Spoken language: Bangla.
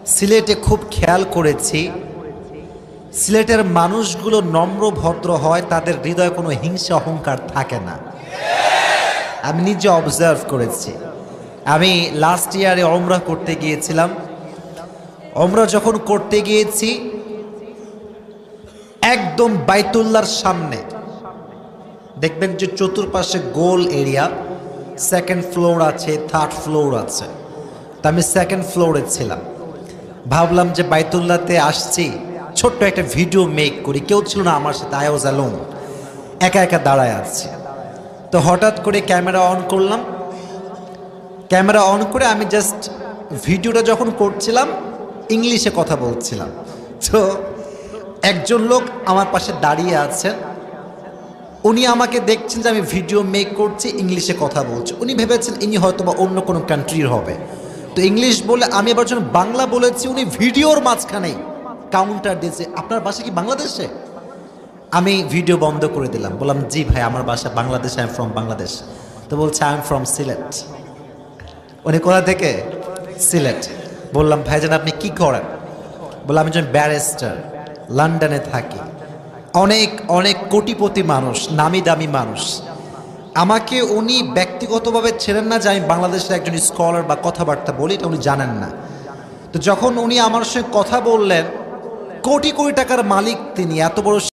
সিলেটে খুব খেয়াল করেছি, সিলেটের মানুষগুলো নম্র ভদ্র হয়, তাদের হৃদয়ে কোনো হিংসা অহংকার থাকে না। আমি নিজে অবজার্ভ করেছি। আমি লাস্ট ইয়ারে ওমরা করতে গিয়েছিলাম। ওমরা যখন করতে গিয়েছি, একদম বাইতুল্লাহর সামনে দেখবেন যে চতুর্পাশে গোল এরিয়া, সেকেন্ড ফ্লোর আছে, থার্ড ফ্লোর আছে। তা আমি সেকেন্ড ফ্লোরে ছিলাম। ভাবলাম যে বাইতুল্লাহতে আসছি, ছোট্ট একটা ভিডিও মেক করি। কেউ ছিল না আমার সাথে, আই ওয়াজ অ্যালোন, একা একা দাঁড়ায় আছি। তো হঠাৎ করে ক্যামেরা অন করলাম। ক্যামেরা অন করে আমি জাস্ট ভিডিওটা যখন করছিলাম, ইংলিশে কথা বলছিলাম। তো একজন লোক আমার পাশে দাঁড়িয়ে আছেন, উনি আমাকে দেখছেন যে আমি ভিডিও মেক করছি, ইংলিশে কথা বলছি। উনি ভেবেছেন ইনি হয়তো বা অন্য কোনো কান্ট্রির হবে। তো ইংলিশ বলে আমি এবার যখন বাংলা বলেছি, উনি ভিডিওর মাঝখানেই কাউন্টার দিয়েছে, আপনার বাসা কি বাংলাদেশে? আমি ভিডিও বন্ধ করে দিলাম, বললাম জি ভাই, আমার বাসা Bangladesh, I am from Bangladesh. তো বলছে আই এম ফ্রম সিলেট। উনি কোথা থেকে? সিলেট। বললাম ভাইজান আপনি কি করেন? বললাম আমি একজন ব্যারিস্টার, লন্ডনে থাকি। অনেক অনেক কোটিপতি মানুষ, নামি দামি মানুষ। আমাকে উনি ব্যক্তিগতভাবে ছেড়েন না যে আমি বাংলাদেশের একজন স্কলার বা কথাবার্তা বলি, এটা উনি জানেন না। তো যখন উনি আমার সঙ্গে কথা বললেন, কোটি কোটি টাকার মালিক তিনি, এত বড়